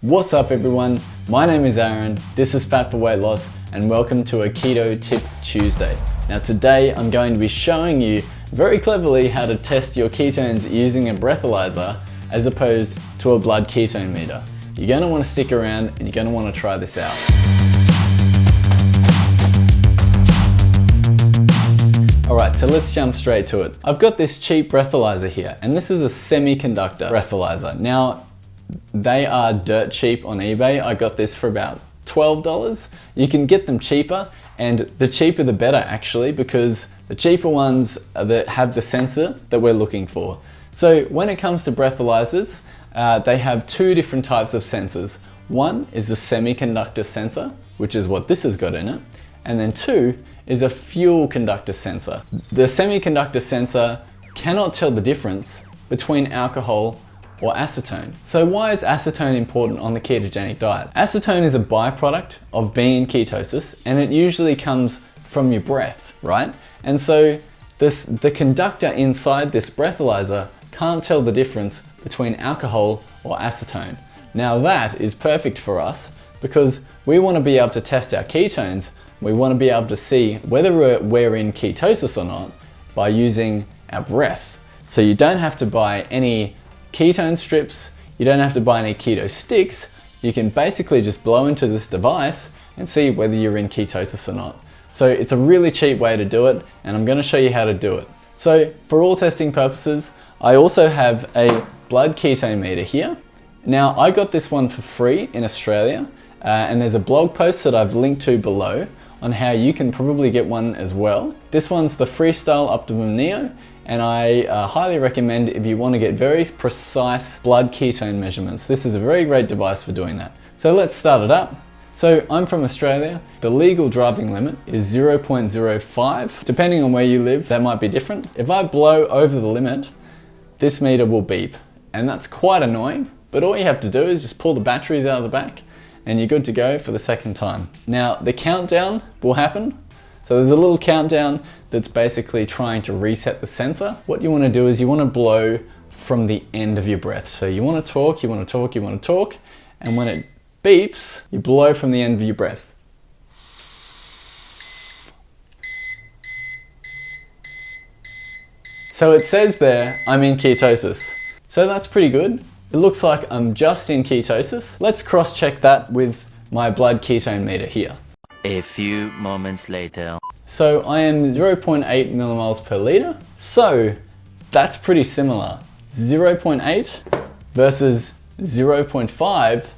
What's up everyone, my name is Aaron, this is FatForWeightLoss and welcome to a Keto Tip Tuesday. Now today I'm going to be showing you very cleverly how to test your ketones using a breathalyzer as opposed to a blood ketone meter. You're going to want to stick around and you're going to want to try this out. Alright, so let's jump straight to it. I've got this cheap breathalyzer here and this is a semiconductor breathalyzer. Now they are dirt cheap on eBay. I got this for about $12. You can get them cheaper, and the cheaper the better actually, because the cheaper ones that have the sensor that we're looking for. So when it comes to breathalyzers, they have two different types of sensors. One is a semiconductor sensor, which is what this has got in it, and then two is a fuel conductor sensor. The semiconductor sensor cannot tell the difference between alcohol or acetone. So why is acetone important on the ketogenic diet? Acetone is a byproduct of being in ketosis, and it usually comes from your breath, right? And so the conductor inside this breathalyzer can't tell the difference between alcohol or acetone. Now that is perfect for us because we want to be able to test our ketones. We want to be able to see whether we're in ketosis or not by using our breath. So you don't have to buy any ketone strips, you don't have to buy any keto sticks. You can basically just blow into this device and see whether you're in ketosis or not. So it's a really cheap way to do it, and I'm going to show you how to do it. So for all testing purposes, I also have a blood ketone meter here. Now I got this one for free in Australia, and there's a blog post that I've linked to below on how you can probably get one as well. This one's the Freestyle Optimum Neo, and I highly recommend if you want to get very precise blood ketone measurements. This is a very great device for doing that. So let's start it up. So I'm from Australia. The legal driving limit is 0.05. Depending on where you live, that might be different. If I blow over the limit, this meter will beep, and that's quite annoying, but all you have to do is just pull the batteries out of the back and you're good to go for the second time. Now the countdown will happen. So there's a little countdown that's basically trying to reset the sensor. What you want to do is you want to blow from the end of your breath. So you want to talk, you want to talk, you want to talk, and when it beeps, you blow from the end of your breath. So it says there, I'm in ketosis. So that's pretty good. It looks like I'm just in ketosis. Let's cross-check that with my blood ketone meter here. A few moments later. So I am 0.8 millimoles per liter. So that's pretty similar. 0.8 versus 0.5.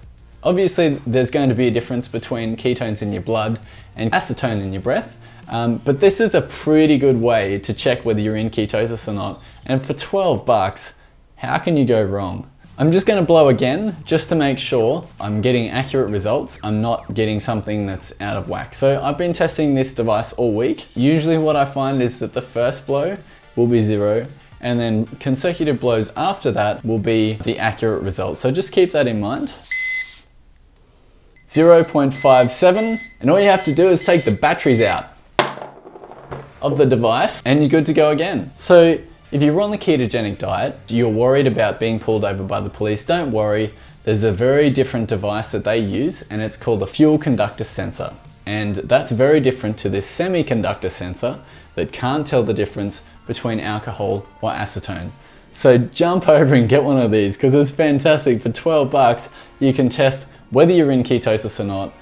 Obviously there's going to be a difference between ketones in your blood and acetone in your breath. But this is a pretty good way to check whether you're in ketosis or not. And for 12 bucks, how can you go wrong? I'm just going to blow again just to make sure I'm getting accurate results. I'm not getting something that's out of whack. So I've been testing this device all week. Usually what I find is that the first blow will be 0, and then consecutive blows after that will be the accurate result. So just keep that in mind. 0.57, and all you have to do is take the batteries out of the device and you're good to go again. So if you're on the ketogenic diet, you're worried about being pulled over by the police, don't worry. There's a very different device that they use, and it's called a fuel conductor sensor. And that's very different to this semiconductor sensor that can't tell the difference between alcohol or acetone. So jump over and get one of these because it's fantastic. For 12 bucks, you can test whether you're in ketosis or not.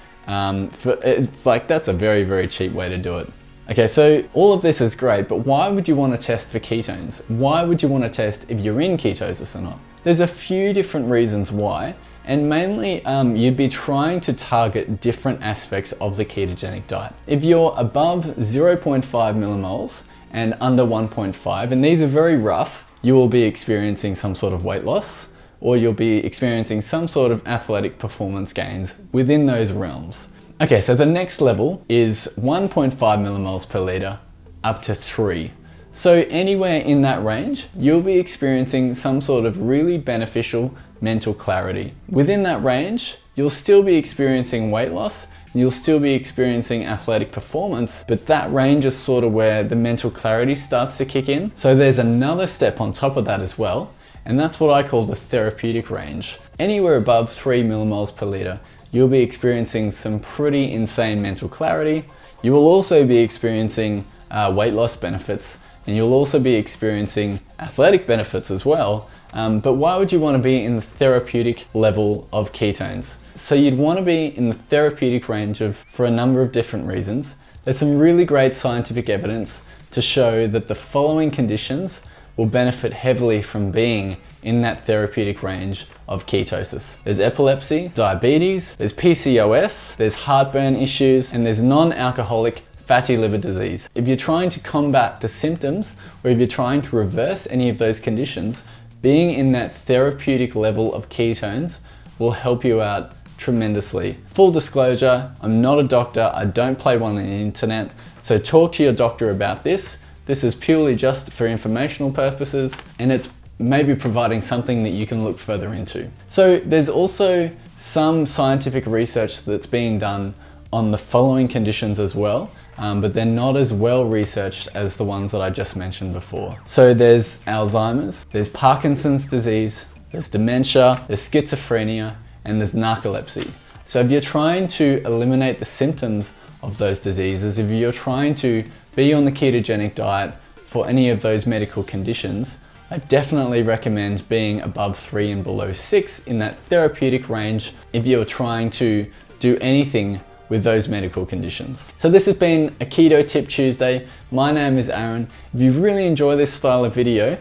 It's like, that's a very, very cheap way to do it. Okay, so all of this is great, but why would you want to test for ketones? Why would you want to test if you're in ketosis or not? There's a few different reasons why, and mainly you'd be trying to target different aspects of the ketogenic diet. If you're above 0.5 millimoles and under 1.5, and these are very rough, you will be experiencing some sort of weight loss, or you'll be experiencing some sort of athletic performance gains within those realms. Okay, so the next level is 1.5 millimoles per liter up to 3. So anywhere in that range, you'll be experiencing some sort of really beneficial mental clarity. Within that range, you'll still be experiencing weight loss, and you'll still be experiencing athletic performance, but that range is sort of where the mental clarity starts to kick in. So there's another step on top of that as well, and that's what I call the therapeutic range. anywhere above 3 millimoles per liter, you'll be experiencing some pretty insane mental clarity. You will also be experiencing weight loss benefits, and you'll also be experiencing athletic benefits as well. But why would you want to be in the therapeutic level of ketones? So you'd want to be in the therapeutic range for a number of different reasons. There's some really great scientific evidence to show that the following conditions will benefit heavily from being in that therapeutic range of ketosis. There's epilepsy, diabetes, there's PCOS, there's heartburn issues, and there's non-alcoholic fatty liver disease. If you're trying to combat the symptoms, or if you're trying to reverse any of those conditions, being in that therapeutic level of ketones will help you out tremendously. Full disclosure, I'm not a doctor, I don't play one on the internet, so talk to your doctor about this. This is purely just for informational purposes, and it's maybe providing something that you can look further into. So there's also some scientific research that's being done on the following conditions as well, but they're not as well researched as the ones that I just mentioned before. So there's Alzheimer's, there's Parkinson's disease, there's dementia, there's schizophrenia, and there's narcolepsy. So if you're trying to eliminate the symptoms of those diseases, if you're trying to be on the ketogenic diet for any of those medical conditions, I definitely recommend being above 3 and below 6 in that therapeutic range if you're trying to do anything with those medical conditions. So this has been a Keto Tip Tuesday. My name is Aaron. If you really enjoy this style of video,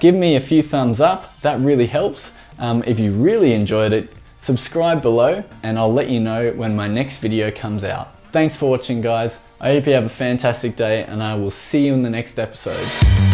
give me a few thumbs up. That really helps. If you really enjoyed it, subscribe below and I'll let you know when my next video comes out. Thanks for watching, guys. I hope you have a fantastic day and I will see you in the next episode.